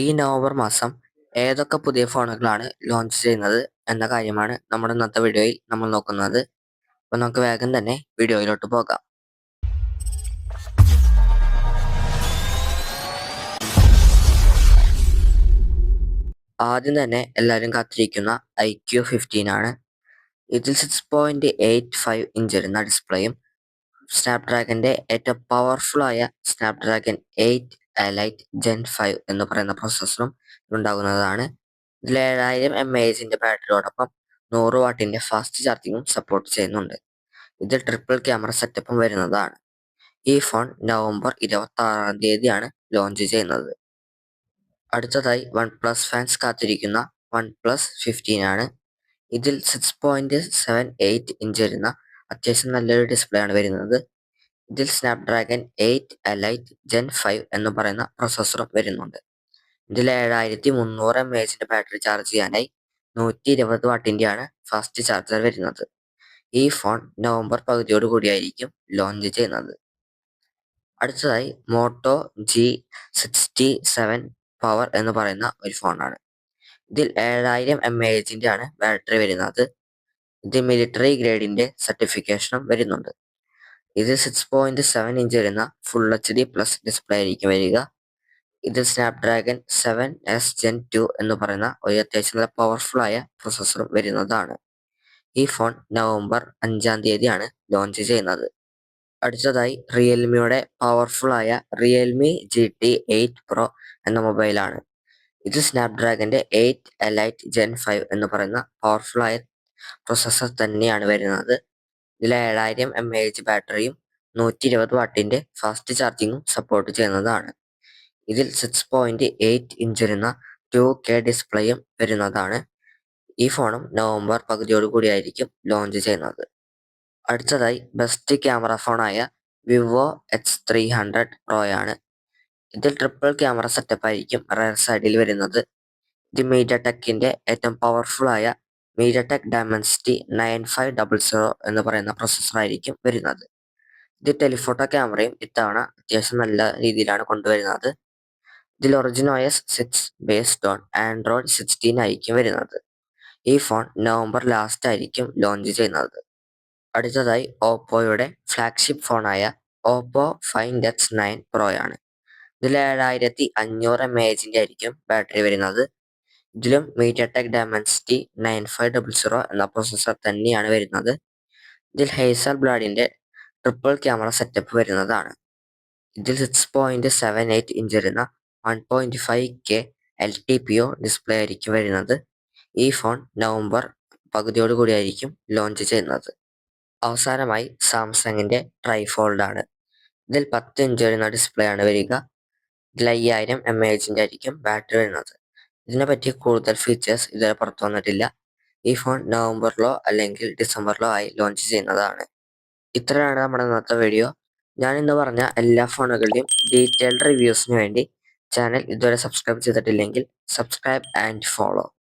ഈ നവംബർ മാസം ഏതൊക്കെ പുതിയ ഫോണുകളാണ് ലോഞ്ച് ചെയ്യുന്നത് എന്ന കാര്യമാണ് നമ്മുടെ ഇന്നത്തെ വീഡിയോയിൽ നമ്മൾ നോക്കുന്നത്. അപ്പോൾ നമുക്ക് വേഗം തന്നെ വീഡിയോയിലോട്ട് പോകാം. ആദ്യം തന്നെ എല്ലാവരും കാത്തിരിക്കുന്ന iQ15 ആണ്. ഇതിൽ 6.85 ഇഞ്ച് വരുന്ന ഡിസ്പ്ലേയും സ്നാപ്ഡ്രാഗന്റെ ഏറ്റവും പവർഫുൾ ആയ സ്നാപ്ഡ്രാഗൺ 8 എലൈറ്റ് Gen 5 എന്ന് പറയുന്ന പ്രോസസ്സറും ഉണ്ടാകുന്നതാണ്. ഇതിൽ 7000 mAh ബാറ്ററിയോടൊപ്പം 100 വാട്ടിന്റെ ഫാസ്റ്റ് ചാർജിങ്ങും സപ്പോർട്ട് ചെയ്യുന്നുണ്ട്. ഇതിൽ ട്രിപ്പിൾ ക്യാമറ സെറ്റപ്പും വരുന്നതാണ്. ഈ ഫോൺ നവംബർ 26-ാം തീയതിയാണ് ലോഞ്ച് ചെയ്യുന്നത്. അടുത്തതായി OnePlus ഫാൻസ് കാത്തിരിക്കുന്ന OnePlus 15 ആണ്. ഇതിൽ 6.78 ഇഞ്ച് വരുന്ന അത്യാവശ്യം നല്ലൊരു ഡിസ്പ്ലേ ആണ് വരുന്നത്. ഇതിൽ സ്നാപ്ഡ്രാഗൺ 8 എലൈറ്റ് Gen 5 എന്ന് പറയുന്ന പ്രോസസ്സറും വരുന്നുണ്ട്. ഇതിൽ 7300 mAh ബാറ്ററി ചാർജ് ചെയ്യാനായി 120 വാട്ടിന്റെയാണ് ഫാസ്റ്റ് ചാർജർ വരുന്നത്. ഈ ഫോൺ നവംബർ പകുതിയോട് കൂടിയായിരിക്കും ലോഞ്ച് ചെയ്യുന്നത്. അടുത്തതായി മോട്ടോ G67 പവർ എന്ന് പറയുന്ന ഒരു ഫോണാണ്. ഇതിൽ 7000 mAh ആണ് ബാറ്ററി വരുന്നത്. ഇത് മിലിറ്ററി ഗ്രേഡിന്റെ സർട്ടിഫിക്കേഷനും വരുന്നുണ്ട്. ഇത് 6.7 ഇഞ്ച് വരുന്ന ഫുൾ HD പ്ലസ് ഡിസ്പ്ലേ ആയിരിക്കും വരിക. ഇതിൽ സ്നാപ്ഡ്രാഗൺ 7S Gen 2 എന്ന് പറയുന്ന ഒരു അത്യാവശ്യം നല്ല പവർഫുൾ ആയ പ്രോസസ്സറും വരുന്നതാണ്. ഈ ഫോൺ നവംബർ 5-ാം തീയതിയാണ് ലോഞ്ച് ചെയ്യുന്നത്. അടുത്തതായി റിയൽമിയുടെ പവർഫുൾ ആയ റിയൽമി GT 8 Pro എന്ന മൊബൈലാണ്. ഇത് സ്നാപ്ഡ്രാഗന്റെ 8 എലൈറ്റ് Gen 5 എന്ന് പറയുന്ന പവർഫുൾ ആയ പ്രോസസ്സർ തന്നെയാണ് വരുന്നത്. ഇതിൽ 7000 mAh ബാറ്ററിയും 120 വാട്ടിന്റെ ഫാസ്റ്റ് ചാർജിങ്ങും സപ്പോർട്ട് ചെയ്യുന്നതാണ്. ഇതിൽ 6.8 ഇഞ്ച് വരുന്ന 2K ഡിസ്പ്ലേയും വരുന്നതാണ്. ഈ ഫോണും നവംബർ പകുതിയോട് കൂടിയായിരിക്കും ലോഞ്ച് ചെയ്യുന്നത്. അടുത്തതായി ബെസ്റ്റ് ക്യാമറ ഫോണായ വിവോ X300 Pro ആണ്. ഇതിൽ ട്രിപ്പിൾ ക്യാമറ സെറ്റപ്പ് ആയിരിക്കും റയർ സൈഡിൽ വരുന്നത്. ഇത് മീഡിയടെക്കിന്റെ ഏറ്റവും പവർഫുൾ ആയ മീഡിയടെക് ഡയമൻസിറ്റി 9500 എന്ന് പറയുന്ന പ്രോസസ്സർ ആയിരിക്കും വരുന്നത്. ഇത് ടെലിഫോട്ടോ ക്യാമറയും ഇത്തവണ അത്യാവശ്യം നല്ല രീതിയിലാണ് കൊണ്ടുവരുന്നത്. ഇതിൽ Origin OS 6 based on Android 16 ആയിരിക്കും വരുന്നത്. ഈ ഫോൺ നവംബർ ലാസ്റ്റ് ആയിരിക്കും ലോഞ്ച് ചെയ്യുന്നത്. അടുത്തതായി ഓപ്പോയുടെ ഫ്ലാഗ്ഷിപ്പ് ഫോണായ ഓപ്പോ Find X9 Pro ആണ്. ഇതിൽ 7500 mAh ആയിരിക്കും ബാറ്ററി വരുന്നത്. ഇതിലും മീഡിയടെക് ഡയമൻസിറ്റി 9500 എന്ന പ്രോസസ്സർ തന്നെയാണ് വരുന്നത്. ഇതിൽ ഹേസൽ ബ്ലാഡിന്റെ ട്രിപ്പിൾ ക്യാമറ സെറ്റപ്പ് വരുന്നതാണ്. ഇതിൽ 6.78 ഇഞ്ച് വരുന്ന 1.5K LTPO ഡിസ്പ്ലേ ആയിരിക്കും വരുന്നത്. ഈ ഫോൺ നവംബർ പകുതിയോട് കൂടിയായിരിക്കും ലോഞ്ച് ചെയ്യുന്നത്. അവസാനമായി സാംസങ്ങിന്റെ ട്രൈഫോൾഡ് ആണ്. ഇതിൽ 10 ഇഞ്ച് വരുന്ന ഡിസ്പ്ലേ ആണ് വരിക. ഇതിൽ 5000 mAh ആയിരിക്കും ബാറ്ററി വരുന്നത്. ഇതിനെപ്പറ്റി കൂടുതൽ ഫീച്ചേഴ്സ് ഇതുവരെ പുറത്തു വന്നിട്ടില്ല. ഈ ഫോൺ നവംബറിലോ അല്ലെങ്കിൽ ഡിസംബറിലോ ആയി ലോഞ്ച് ചെയ്യുന്നതാണ്. ഇത്രയാണ് നമ്മുടെ ഇന്നത്തെ വീഡിയോ. ഞാൻ ഇന്ന് പറഞ്ഞ എല്ലാ ഫോണുകളുടെയും ഡീറ്റെയിൽഡ് റിവ്യൂസിന് വേണ്ടി ചാനൽ ഇതുവരെ സബ്സ്ക്രൈബ് ചെയ്തിട്ടില്ലെങ്കിൽ സബ്സ്ക്രൈബ് ആൻഡ് ഫോളോ.